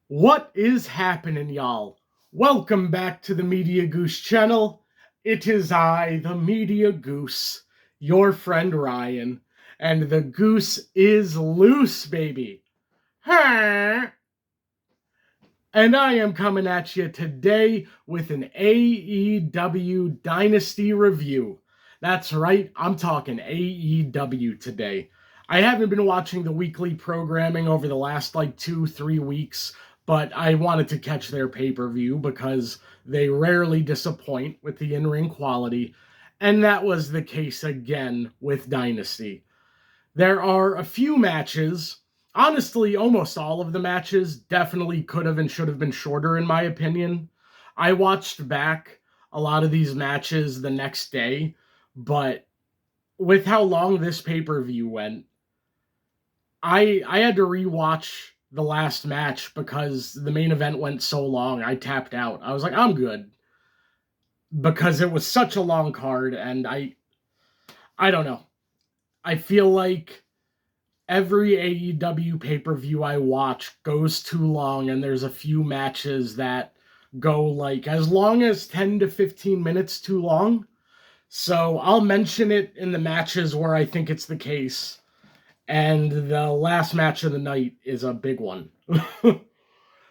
What is happening, y'all? Welcome back to the Media Goose channel. It is I, the Media Goose, your friend Ryan, and the goose is loose, baby. Huh? And I am coming at you today with an AEW Dynasty review. That's right, I'm talking AEW today. I haven't been watching the weekly programming over the last 2-3 weeks, but I wanted to catch their pay-per-view because they rarely disappoint with the in-ring quality, and that was the case again with Dynasty. There are a few matches. Honestly, almost all of the matches definitely could have and should have been shorter, in my opinion. I watched back a lot of these matches the next day, but with how long this pay-per-view went, I had to rewatch the last match because the main event went so long. I tapped out. I was like, I'm good. Because it was such a long card, and I don't know. I feel like every AEW pay-per-view I watch goes too long, and there's a few matches that go as long as 10 to 15 minutes too long. So I'll mention it in the matches where I think it's the case. And the last match of the night is a big one.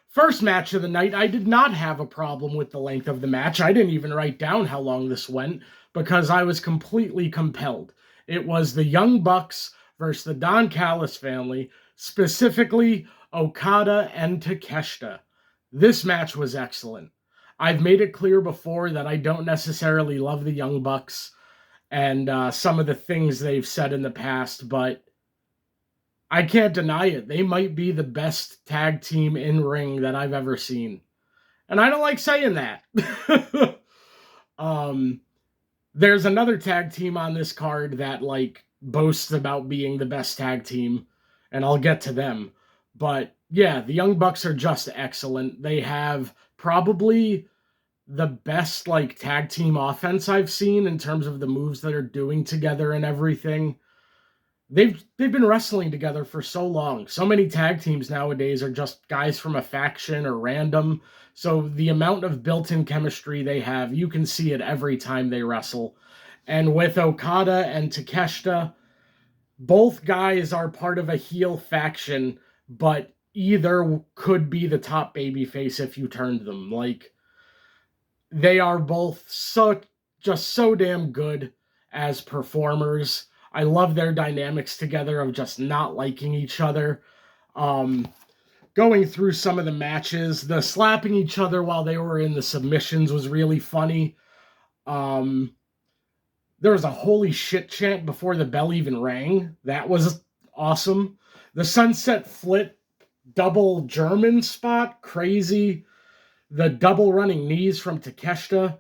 First match of the night, I did not have a problem with the length of the match. I didn't even write down how long this went because I was completely compelled. It was the Young Bucks versus the Don Callis family, specifically Okada and Takeshita. This match was excellent. I've made it clear before that I don't necessarily love the Young Bucks and some of the things they've said in the past, but I can't deny it. They might be the best tag team in ring that I've ever seen. And I don't like saying that. There's another tag team on this card that boasts about being the best tag team, and I'll get to them. But yeah, the Young Bucks are just excellent. They have probably the best tag team offense I've seen in terms of the moves that are doing together and everything. They've been wrestling together for so long. So many tag teams nowadays are just guys from a faction or random. So the amount of built-in chemistry they have, you can see it every time they wrestle. And with Okada and Takeshita, both guys are part of a heel faction, but either could be the top babyface if you turned them. They are both so damn good as performers. I love their dynamics together of just not liking each other. Going through some of the matches, the slapping each other while they were in the submissions was really funny. There was a holy shit chant before the bell even rang. That was awesome. The sunset flip double German spot, crazy. The double running knees from Takeshita.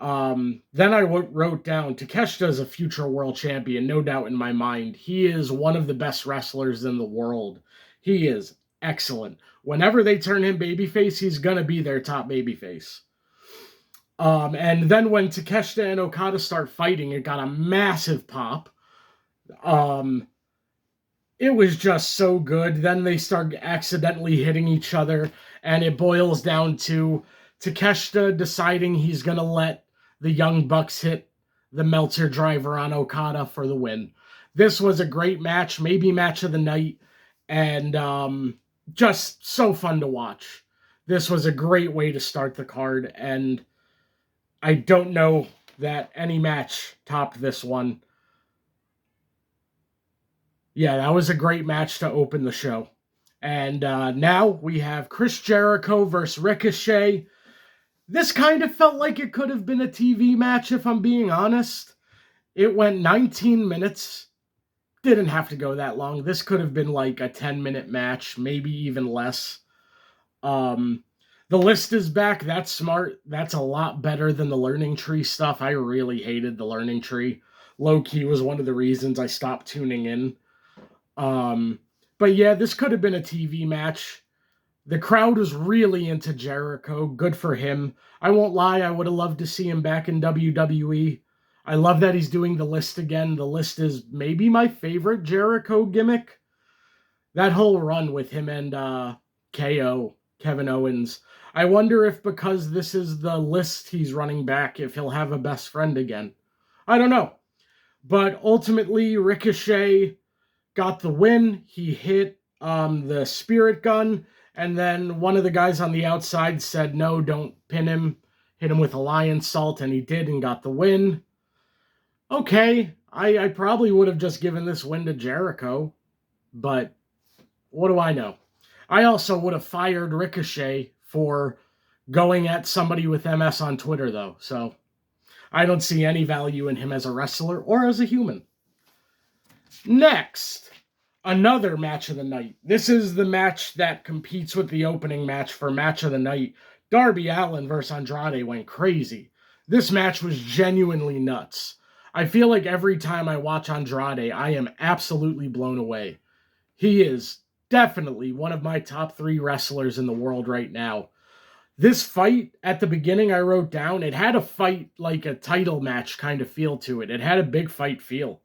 Then I wrote down, Takeshita is a future world champion, no doubt in my mind. He is one of the best wrestlers in the world. He is excellent. Whenever they turn him babyface, he's gonna be their top babyface. And then when Takeshita and Okada start fighting, it got a massive pop. It was just so good. Then they start accidentally hitting each other, and it boils down to Takeshita deciding he's gonna let the Young Bucks hit the Meltzer driver on Okada for the win. This was a great match, maybe match of the night, and just so fun to watch. This was a great way to start the card, and I don't know that any match topped this one. Yeah, that was a great match to open the show. And now we have Chris Jericho versus Ricochet. This kind of felt like it could have been a TV match, if I'm being honest. It went 19 minutes. Didn't have to go that long. This could have been a 10-minute match, maybe even less. The list is back. That's smart. That's a lot better than the Learning Tree stuff. I really hated the Learning Tree. Low-key was one of the reasons I stopped tuning in. But yeah, this could have been a TV match. The crowd was really into Jericho. Good for him. I won't lie, I would have loved to see him back in WWE. I love that he's doing the list again. The list is maybe my favorite Jericho gimmick. That whole run with him and KO Kevin Owens. I wonder if because this is the list he's running back, if he'll have a best friend again. I don't know. But ultimately, Ricochet got the win. He hit the spirit gun, and then one of the guys on the outside said, no, don't pin him. Hit him with a lion salt, and he did and got the win. Okay, I probably would have just given this win to Jericho, but what do I know? I also would have fired Ricochet for going at somebody with MS on Twitter, though, so I don't see any value in him as a wrestler or as a human. Next, another match of the night. This is the match that competes with the opening match for match of the night. Darby Allin versus Andrade went crazy. This match was genuinely nuts. I feel like every time I watch Andrade, I am absolutely blown away. He is definitely one of my top 3 wrestlers in the world right now. This fight, at the beginning I wrote down, it had a fight like a title match kind of feel to it. It had a big fight feel.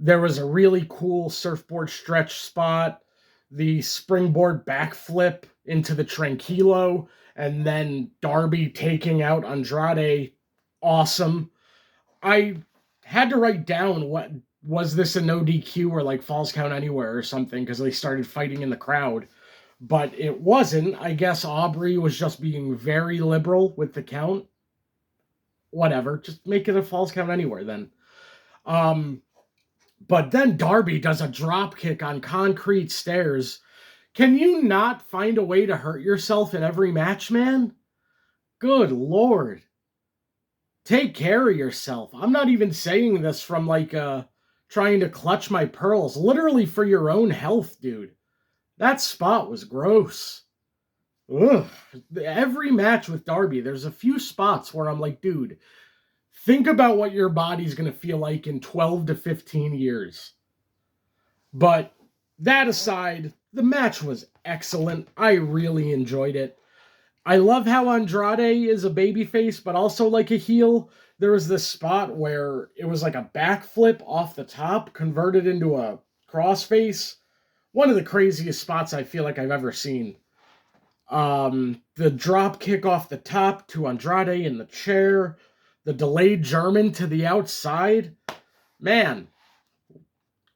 There was a really cool surfboard stretch spot, the springboard backflip into the Tranquilo, and then Darby taking out Andrade. Awesome. I had to write down what was this a no DQ or like falls count anywhere or something because they started fighting in the crowd. But it wasn't. I guess Aubrey was just being very liberal with the count. Whatever. Just make it a falls count anywhere then. But then Darby does a drop kick on concrete stairs. Can you not find a way to hurt yourself in every match, man? Good Lord. Take care of yourself. I'm not even saying this from like trying to clutch my pearls. Literally for your own health, dude. That spot was gross. Ugh. Every match with Darby, there's a few spots where I'm like, dude, think about what your body's going to feel like in 12 to 15 years. But that aside, the match was excellent. I really enjoyed it. I love how Andrade is a babyface, but also like a heel. There was this spot where it was like a backflip off the top, converted into a crossface. One of the craziest spots I feel like I've ever seen. The drop kick off the top to Andrade in the chair. The delayed German to the outside. Man,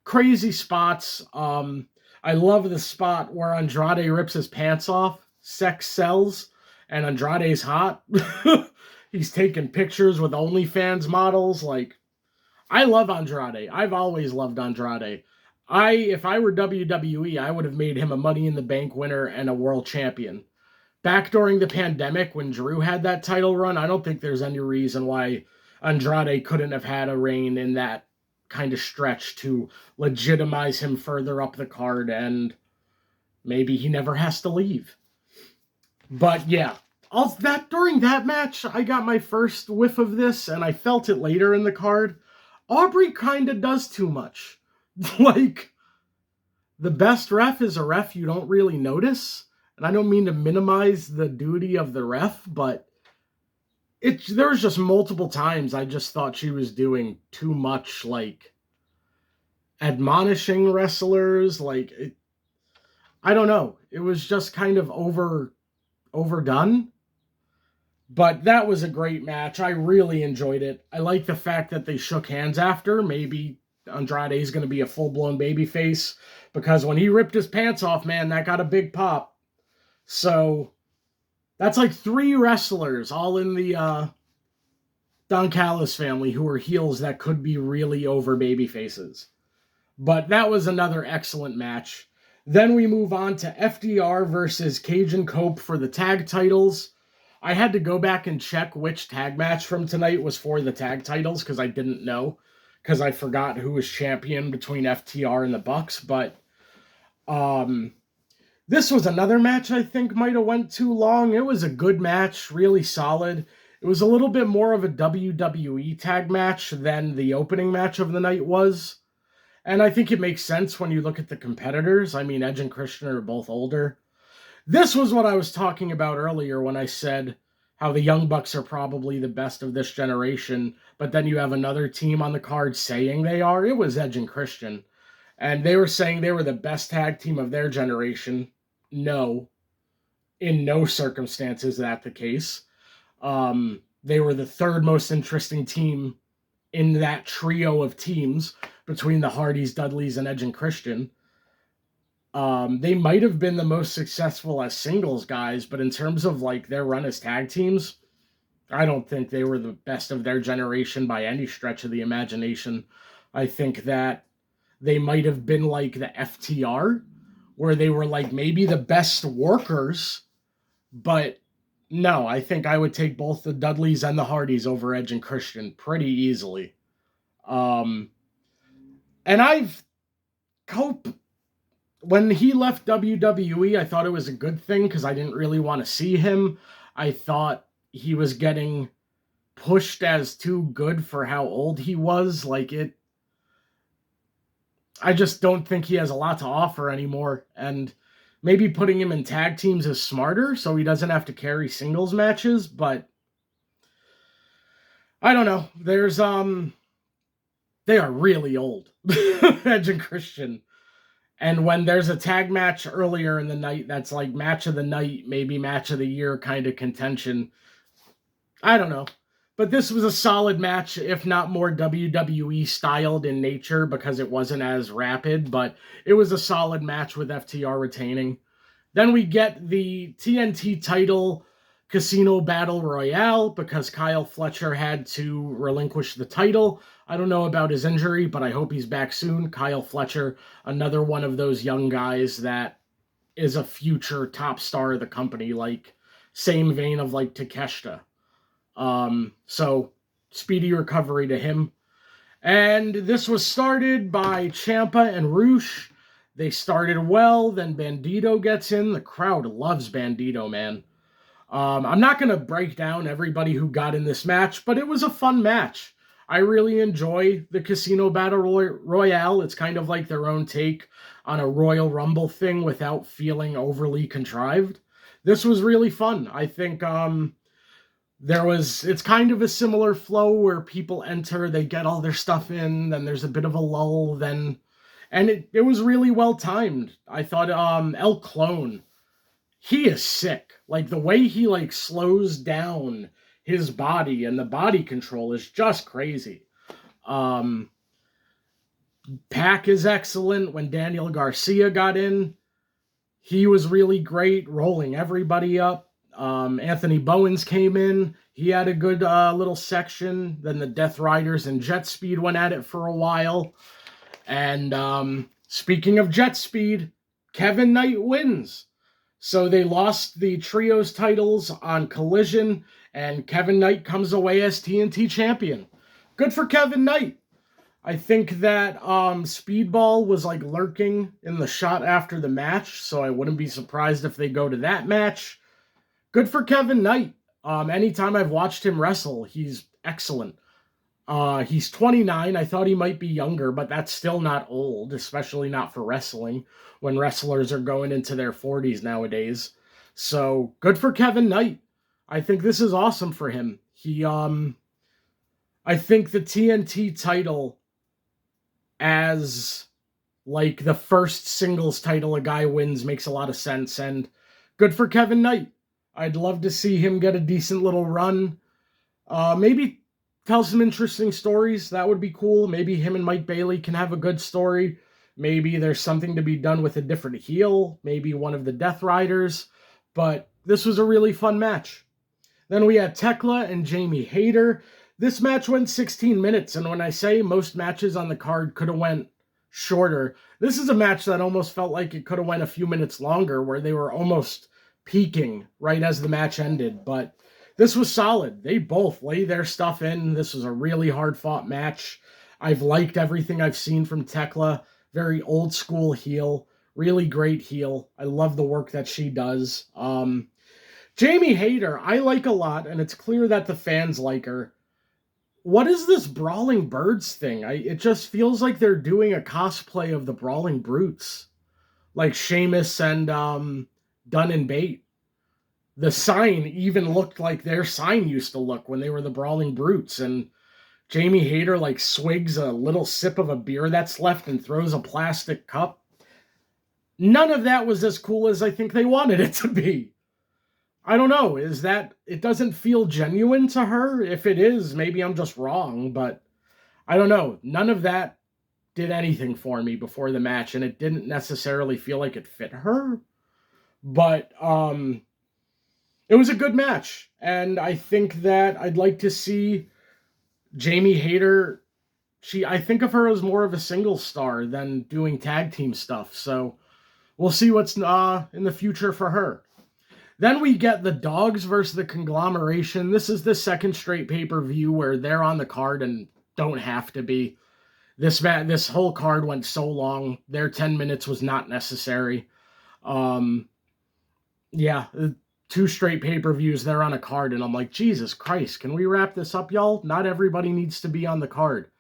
crazy spots. I love the spot where Andrade rips his pants off. Sex sells. And Andrade's hot. He's taking pictures with OnlyFans models. Like, I love Andrade. I've always loved Andrade. If I were WWE, I would have made him a Money in the Bank winner and a world champion. Back during the pandemic, when Drew had that title run, I don't think there's any reason why Andrade couldn't have had a reign in that kind of stretch to legitimize him further up the card, and maybe he never has to leave. But yeah, during that match, I got my first whiff of this, and I felt it later in the card. Aubrey kind of does too much. Like, the best ref is a ref you don't really notice. And I don't mean to minimize the duty of the ref, but there was just multiple times I just thought she was doing too much, like, admonishing wrestlers. Like, I don't know. It was just kind of overdone. But that was a great match. I really enjoyed it. I like the fact that they shook hands after. Maybe Andrade is going to be a full-blown babyface, because when he ripped his pants off, man, that got a big pop. So that's like 3 wrestlers all in the Don Callis family who are heels that could be really over babyfaces. But that was another excellent match. Then we move on to FDR versus Cage and Cope for the tag titles. I had to go back and check which tag match from tonight was for the tag titles because I didn't know, because I forgot who was champion between FTR and the Bucks. But this was another match I think might have went too long. It was a good match, really solid. It was a little bit more of a WWE tag match than the opening match of the night was. And I think it makes sense when you look at the competitors. I mean, Edge and Christian are both older. This was what I was talking about earlier when I said how the Young Bucks are probably the best of this generation, but then you have another team on the card saying they are. It was Edge and Christian. And they were saying they were the best tag team of their generation. no, in no circumstance is that the case. They were the third most interesting team in that trio of teams between the Hardys, Dudleys, and Edge and Christian. They might have been the most successful as singles guys, but in terms of like their run as tag teams, I don't think they were the best of their generation by any stretch of the imagination. I think that they might have been like the FTR, where they were like maybe the best workers, but no, I think I would take both the Dudleys and the Hardys over Edge and Christian pretty easily. And I've hope when he left WWE, I thought it was a good thing because I didn't really want to see him. I thought he was getting pushed as too good for how old he was. I just don't think he has a lot to offer anymore. And maybe putting him in tag teams is smarter so he doesn't have to carry singles matches, but I don't know. They are really old, Edge and Christian. And when there's a tag match earlier in the night that's like match of the night, maybe match of the year kind of contention, I don't know. But this was a solid match, if not more WWE styled in nature because it wasn't as rapid, but it was a solid match with FTR retaining. Then we get the TNT title Casino Battle Royale because Kyle Fletcher had to relinquish the title. I don't know about his injury, but I hope he's back soon. Kyle Fletcher, another one of those young guys that is a future top star of the company, like same vein of like Takeshita. So speedy recovery to him. And this was started by Ciampa and Rush. They started well, then Bandito gets in. The crowd loves Bandito, man. I'm not going to break down everybody who got in this match, but it was a fun match. I really enjoy the Casino Battle Royale. It's kind of like their own take on a Royal Rumble thing without feeling overly contrived. This was really fun. I think it's kind of a similar flow where people enter, they get all their stuff in, then there's a bit of a lull, and it was really well timed. I thought El Clone, he is sick. Like the way he like slows down his body and the body control is just crazy. Pac is excellent. When Daniel Garcia got in, he was really great, rolling everybody up. Anthony Bowens came in. He had a good little section. Then the Death Riders and Jet Speed went at it for a while. And speaking of Jet Speed, Kevin Knight wins. So they lost the trios titles on Collision, and Kevin Knight comes away as TNT champion. Good for Kevin Knight. I think that Speedball was like lurking in the shot after the match, so I wouldn't be surprised if they go to that match. Good for Kevin Knight. Anytime I've watched him wrestle, he's excellent. He's 29. I thought he might be younger, but that's still not old, especially not for wrestling, when wrestlers are going into their 40s nowadays. So, good for Kevin Knight. I think this is awesome for him. I think the TNT title as, like, the first singles title a guy wins makes a lot of sense, and good for Kevin Knight. I'd love to see him get a decent little run. Maybe tell some interesting stories. That would be cool. Maybe him and Mike Bailey can have a good story. Maybe there's something to be done with a different heel. Maybe one of the Death Riders. But this was a really fun match. Then we had Tekla and Jamie Hayter. This match went 16 minutes. And when I say most matches on the card could have went shorter, this is a match that almost felt like it could have went a few minutes longer, where they were almost peaking right as the match ended. But this was solid. They both lay their stuff in. This was a really hard-fought match. I've liked everything I've seen from Tekla. Very old-school heel. Really great heel. I love the work that she does. Jamie Hayter, I like a lot, and it's clear that the fans like her. What is this Brawling Birds thing? It just feels like they're doing a cosplay of the Brawling Brutes. Like Sheamus and Dunn and Bate. The sign even looked like their sign used to look when they were the Brawling Brutes. And Jamie Hayter like swigs a little sip of a beer that's left and throws a plastic cup. none of that was as cool as I think they wanted it to be. I don't know, is that, it doesn't feel genuine to her? If it is, maybe I'm just wrong, but I don't know. None of that did anything for me before the match, and it didn't necessarily feel like it fit her. But it was a good match, and I think that I'd like to see Jamie Hayter. I think of her as more of a single star than doing tag team stuff, so we'll see what's in the future for her. Then we get the Dogs versus the Conglomeration. This is the second straight pay-per-view where they're on the card and don't have to be. This whole card went so long. Their 10 minutes was not necessary. Yeah, 2 straight pay-per-views, they're on a card, and I'm like, Jesus Christ, can we wrap this up, y'all? Not everybody needs to be on the card.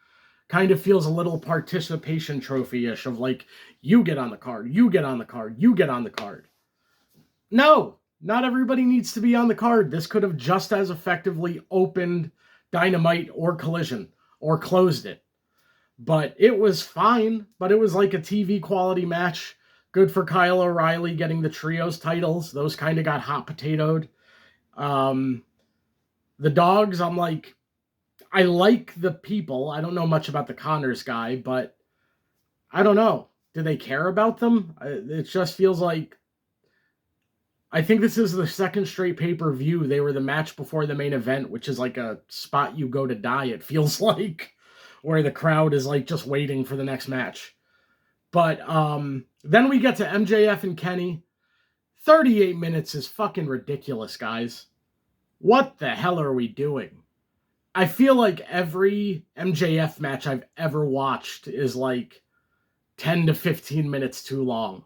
Kind of feels a little participation trophy-ish of like, you get on the card, you get on the card, you get on the card. No, not everybody needs to be on the card. This could have just as effectively opened Dynamite or Collision, or closed it. But it was fine, but it was like a TV quality match. Good for Kyle O'Reilly getting the trios titles. Those kind of got hot potatoed. The Dogs, I'm like, I like the people. I don't know much about the Connors guy, but I don't know. Do they care about them? It just feels like, I think this is the second straight pay-per-view. They were the match before the main event, which is like a spot you go to die, it feels like, where the crowd is like just waiting for the next match. But then we get to MJF and Kenny. 38 minutes is fucking ridiculous, guys. What the hell are we doing? I feel like every MJF match I've ever watched is like 10 to 15 minutes too long.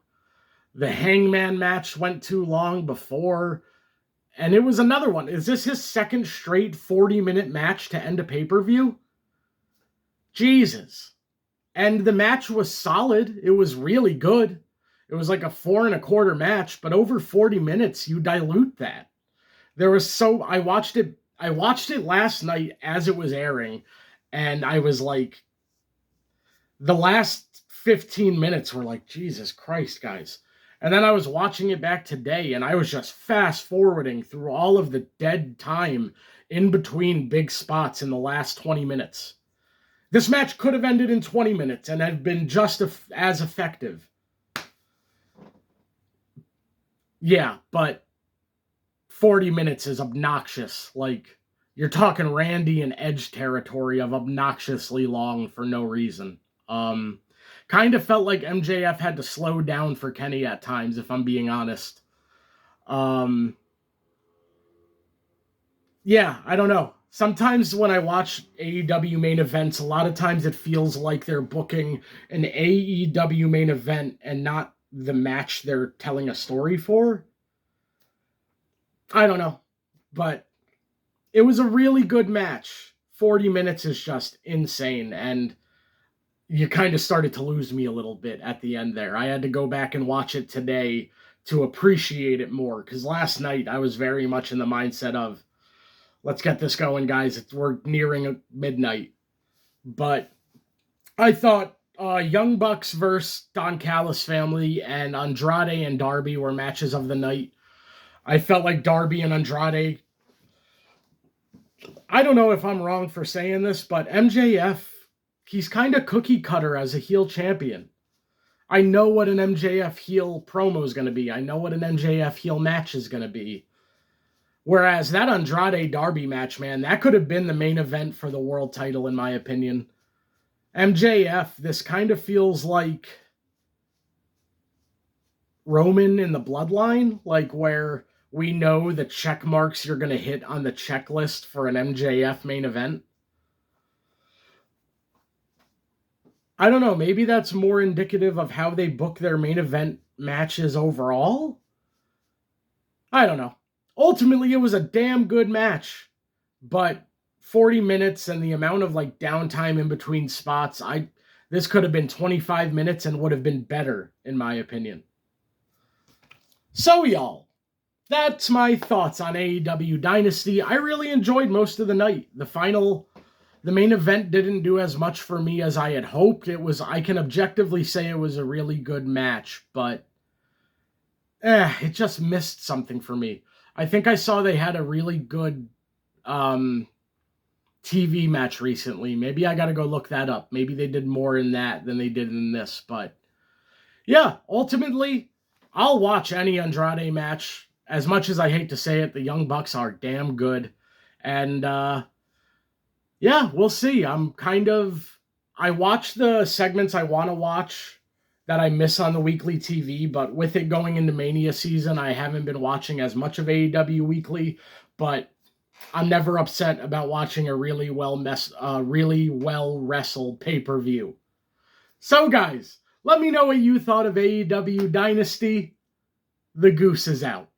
The Hangman match went too long before, and it was another one. Is this his second straight 40-minute match to end a pay-per-view? Jesus. And the match was solid. It was really good. It was like a 4 1/4 match, but over 40 minutes, you dilute that. I watched it last night as it was airing, and I was like, the last 15 minutes were like, Jesus Christ, guys. And then I was watching it back today, and I was just fast-forwarding through all of the dead time in between big spots in the last 20 minutes. This match could have ended in 20 minutes and had been just as effective. Yeah, but 40 minutes is obnoxious. Like, you're talking Randy and Edge territory of obnoxiously long for no reason. Kind of felt like MJF had to slow down for Kenny at times, if I'm being honest. Yeah, I don't know. Sometimes when I watch AEW main events, a lot of times it feels like they're booking an AEW main event and not the match they're telling a story for. I don't know. But it was a really good match. 40 minutes is just insane, and you kind of started to lose me a little bit at the end there. I had to go back and watch it today to appreciate it more, because last night I was very much in the mindset of, let's get this going, guys. We're nearing midnight. But I thought Young Bucks versus Don Callis family and Andrade and Darby were matches of the night. I felt like Darby and Andrade, I don't know if I'm wrong for saying this, but MJF, he's kind of cookie cutter as a heel champion. I know what an MJF heel promo is going to be. I know what an MJF heel match is going to be. Whereas that Andrade Darby match, man, that could have been the main event for the world title, in my opinion. MJF, this kind of feels like Roman in the Bloodline, like where we know the check marks you're going to hit on the checklist for an MJF main event. I don't know, maybe that's more indicative of how they book their main event matches overall? I don't know. Ultimately, it was a damn good match, but 40 minutes and the amount of like downtime in between spots, this could have been 25 minutes and would have been better, in my opinion. So, y'all, that's my thoughts on AEW Dynasty. I really enjoyed most of the night. The main event didn't do as much for me as I had hoped. I can objectively say it was a really good match, but it just missed something for me. I think I saw they had a really good TV match recently. Maybe I got to go look that up. Maybe they did more in that than they did in this. But yeah, ultimately, I'll watch any Andrade match. As much as I hate to say it, the Young Bucks are damn good. And yeah, we'll see. I watch the segments I want to watch that I miss on the weekly TV, but with it going into Mania season, I haven't been watching as much of AEW Weekly, but I'm never upset about watching a really well wrestled pay-per-view. So guys, let me know what you thought of AEW Dynasty. The Goose is out.